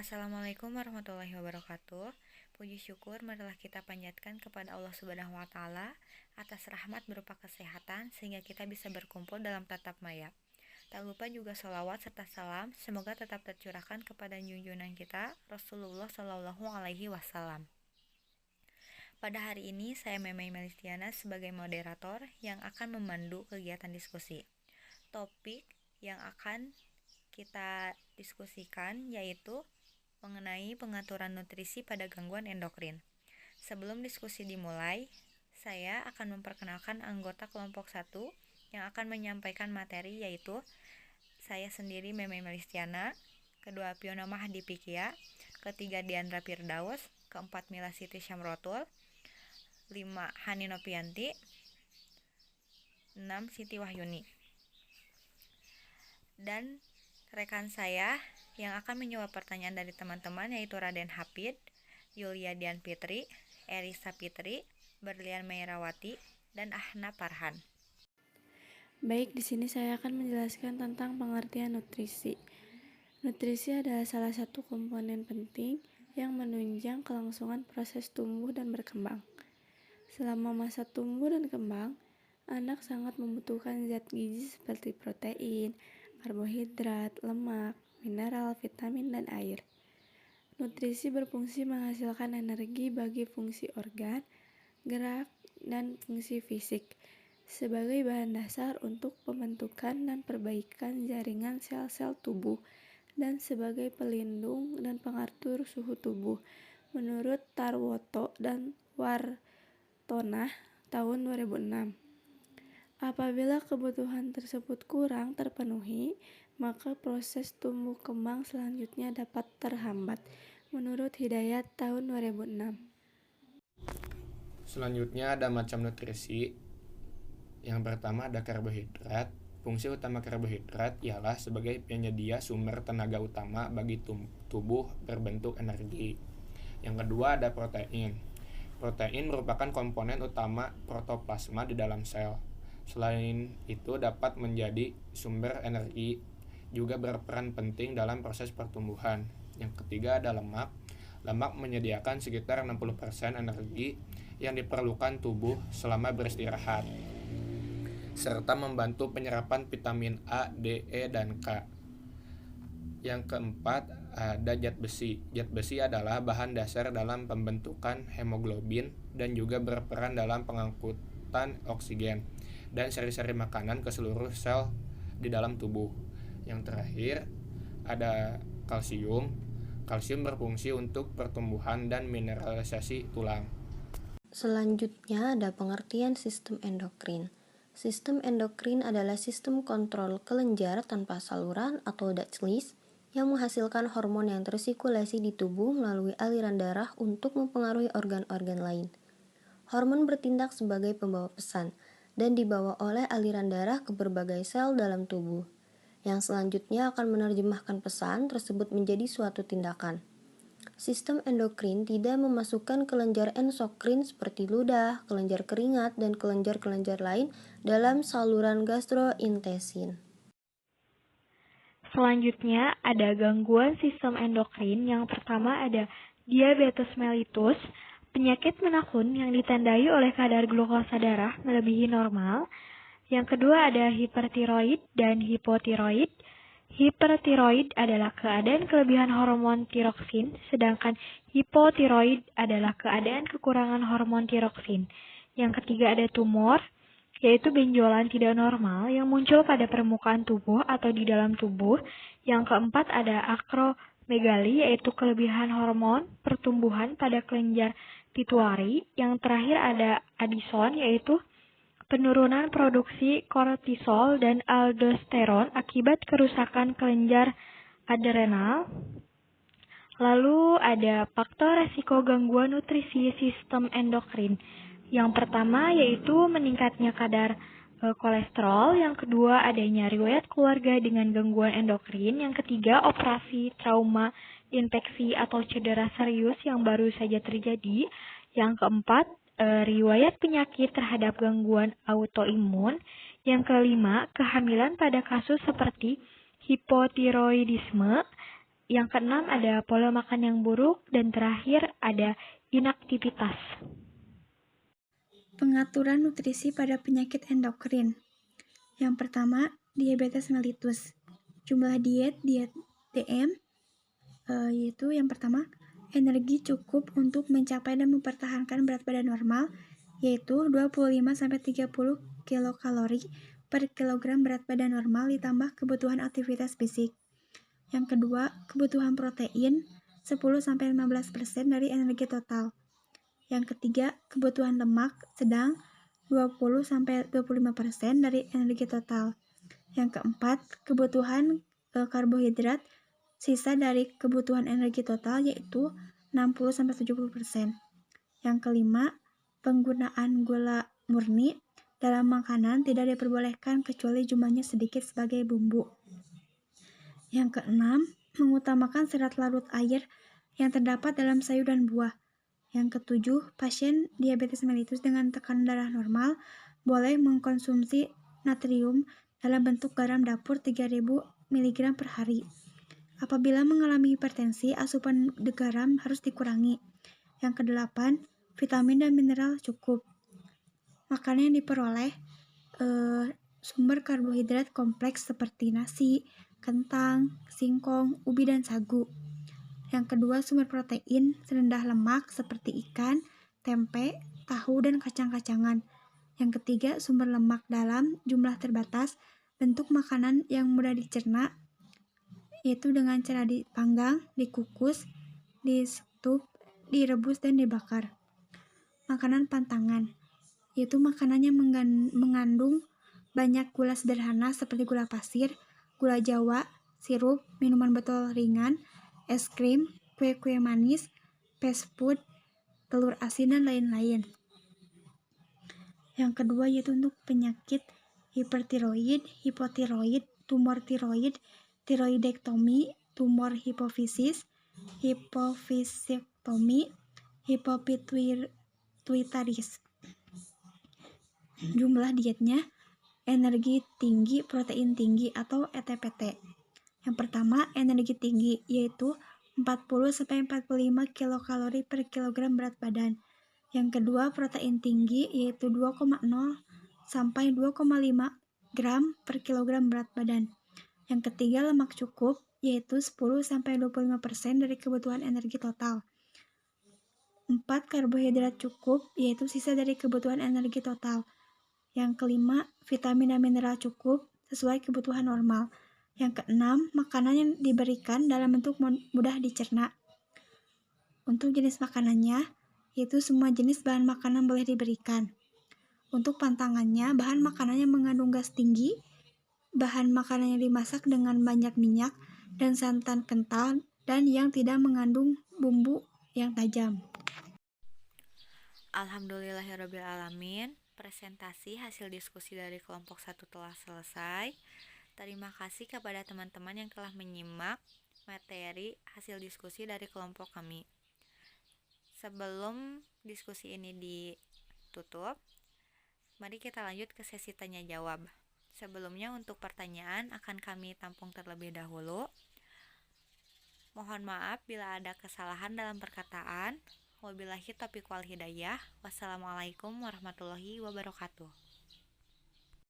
Assalamualaikum warahmatullahi wabarakatuh. Puji syukur marilah kita panjatkan kepada Allah Subhanahu wa taala atas rahmat berupa kesehatan sehingga kita bisa berkumpul dalam tatap maya. Tak lupa juga sholawat serta salam semoga tetap tercurahkan kepada junjungan kita Rasulullah Shallallahu alaihi wasallam. Pada hari ini saya Memei Melistiana sebagai moderator yang akan memandu kegiatan diskusi. Topik yang akan kita diskusikan yaitu mengenai pengaturan nutrisi pada gangguan endokrin. Sebelum diskusi dimulai, saya akan memperkenalkan anggota kelompok 1 yang akan menyampaikan materi yaitu saya sendiri Memei Melistiana, kedua Piona Mahdi Pikia, ketiga Diandra Firdaus, keempat Mila Siti Syamrotul, 5 Hani Nopianti, 6 Siti Wahyuni. Dan rekan saya yang akan menjawab pertanyaan dari teman-teman yaitu Raden Hafid, Yulia Dian Fitri, Erisa Fitri, Berlian Meirawati, dan Ahna Farhan. Baik, di sini saya akan menjelaskan tentang pengertian nutrisi. Nutrisi adalah salah satu komponen penting yang menunjang kelangsungan proses tumbuh dan berkembang. Selama masa tumbuh dan kembang, anak sangat membutuhkan zat gizi seperti protein, karbohidrat, lemak, mineral, vitamin, dan air. Nutrisi berfungsi menghasilkan energi bagi fungsi organ, gerak, dan fungsi fisik sebagai bahan dasar untuk pembentukan dan perbaikan jaringan sel-sel tubuh dan sebagai pelindung dan pengatur suhu tubuh menurut Tarwoto dan Wartonah tahun 2006. Apabila kebutuhan tersebut kurang terpenuhi, maka proses tumbuh kembang selanjutnya dapat terhambat menurut Hidayat tahun 2006. Selanjutnya ada macam nutrisi. Yang pertama ada karbohidrat. Fungsi utama karbohidrat ialah sebagai penyedia sumber tenaga utama bagi tubuh berbentuk energi. Yang kedua ada protein. Protein merupakan komponen utama protoplasma di dalam sel. Selain itu dapat menjadi sumber energi, juga berperan penting dalam proses pertumbuhan. Yang ketiga ada lemak. Lemak menyediakan sekitar 60% energi yang diperlukan tubuh selama beristirahat, serta membantu penyerapan vitamin A, D, E, dan K. Yang keempat ada zat besi. Zat besi adalah bahan dasar dalam pembentukan hemoglobin dan juga berperan dalam pengangkutan oksigen dan seri-seri makanan ke seluruh sel di dalam tubuh. Yang terakhir ada kalsium. Kalsium berfungsi untuk pertumbuhan dan mineralisasi tulang. Selanjutnya ada pengertian sistem endokrin. Sistem endokrin adalah sistem kontrol kelenjar tanpa saluran atau Dutch yang menghasilkan hormon yang tersirkulasi di tubuh melalui aliran darah untuk mempengaruhi organ-organ lain. Hormon bertindak sebagai pembawa pesan dan dibawa oleh aliran darah ke berbagai sel dalam tubuh, yang selanjutnya akan menerjemahkan pesan tersebut menjadi suatu tindakan. Sistem endokrin tidak memasukkan kelenjar endokrin seperti ludah, kelenjar keringat, dan kelenjar-kelenjar lain dalam saluran gastrointestin. Selanjutnya ada gangguan sistem endokrin. Yang pertama ada diabetes mellitus, penyakit menahun yang ditandai oleh kadar glukosa darah melebihi normal. Yang kedua ada hipertiroid dan hipotiroid. Hipertiroid adalah keadaan kelebihan hormon tiroksin, sedangkan hipotiroid adalah keadaan kekurangan hormon tiroksin. Yang ketiga ada tumor, yaitu benjolan tidak normal yang muncul pada permukaan tubuh atau di dalam tubuh. Yang keempat ada akromegali, yaitu kelebihan hormon pertumbuhan pada kelenjar pituitari. Yang terakhir ada Addison, yaitu penurunan produksi kortisol dan aldosteron akibat kerusakan kelenjar adrenal. Lalu ada faktor resiko gangguan nutrisi sistem endokrin. Yang pertama yaitu meningkatnya kadar kolesterol. Yang kedua adanya riwayat keluarga dengan gangguan endokrin. Yang ketiga operasi, trauma, infeksi atau cedera serius yang baru saja terjadi. Yang keempat riwayat penyakit terhadap gangguan autoimun. Yang kelima, kehamilan pada kasus seperti hipotiroidisme. Yang keenam ada pola makan yang buruk, dan terakhir ada inaktivitas. Pengaturan nutrisi pada penyakit endokrin. Yang pertama, diabetes mellitus. Jumlah diet DM yaitu yang pertama, energi cukup untuk mencapai dan mempertahankan berat badan normal, yaitu 25-30 kilokalori per kilogram berat badan normal ditambah kebutuhan aktivitas fisik. Yang kedua, kebutuhan protein 10-15% dari energi total. Yang ketiga, kebutuhan lemak sedang 20-25% dari energi total. Yang keempat, kebutuhan karbohidrat sisa dari kebutuhan energi total yaitu 60-70%. Yang kelima, penggunaan gula murni dalam makanan tidak diperbolehkan kecuali jumlahnya sedikit sebagai bumbu. Yang keenam, mengutamakan serat larut air yang terdapat dalam sayur dan buah. Yang ketujuh, pasien diabetes mellitus dengan tekanan darah normal boleh mengkonsumsi natrium dalam bentuk garam dapur 3000 mg per hari. Apabila mengalami hipertensi, asupan garam harus dikurangi. Yang kedelapan, vitamin dan mineral cukup. Makanan yang diperoleh sumber karbohidrat kompleks seperti nasi, kentang, singkong, ubi, dan sagu. Yang kedua, sumber protein serendah lemak seperti ikan, tempe, tahu, dan kacang-kacangan. Yang ketiga, sumber lemak dalam jumlah terbatas, bentuk makanan yang mudah dicerna, yaitu dengan cara dipanggang, dikukus, di-stup, direbus, dan dibakar. Makanan pantangan, yaitu makanan yang mengandung banyak gula sederhana seperti gula pasir, gula jawa, sirup, minuman botol ringan, es krim, kue-kue manis, fast food, telur asin, dan lain-lain. Yang kedua yaitu untuk penyakit hipertiroid, hipotiroid, tumor tiroid, tiroidektomi, tumor hipofisis, hipofisektomi, hipopituitaris. Jumlah dietnya, energi tinggi, protein tinggi atau ETPT. Yang pertama, energi tinggi yaitu 40-45 kilokalori per kilogram berat badan. Yang kedua, protein tinggi yaitu 2,0-2,5 gram per kilogram berat badan. Yang ketiga, lemak cukup yaitu 10-25% dari kebutuhan energi total. 4. Karbohidrat cukup yaitu sisa dari kebutuhan energi total. Yang kelima, vitamin dan mineral cukup sesuai kebutuhan normal. Yang keenam, makanan yang diberikan dalam bentuk mudah dicerna. Untuk jenis makanannya, yaitu semua jenis bahan makanan boleh diberikan. Untuk pantangannya, bahan makanan yang mengandung gas tinggi, bahan makanan yang dimasak dengan banyak minyak dan santan kental, dan yang tidak mengandung bumbu yang tajam. Alhamdulillahirrabbilalamin. Presentasi hasil diskusi dari kelompok 1 telah selesai. Terima kasih kepada teman-teman yang telah menyimak materi hasil diskusi dari kelompok kami. Sebelum diskusi ini ditutup, mari kita lanjut ke sesi tanya jawab. Sebelumnya untuk pertanyaan akan kami tampung terlebih dahulu. Mohon maaf bila ada kesalahan dalam perkataan. Wabillahi taufiq wal hidayah. Wassalamualaikum warahmatullahi wabarakatuh.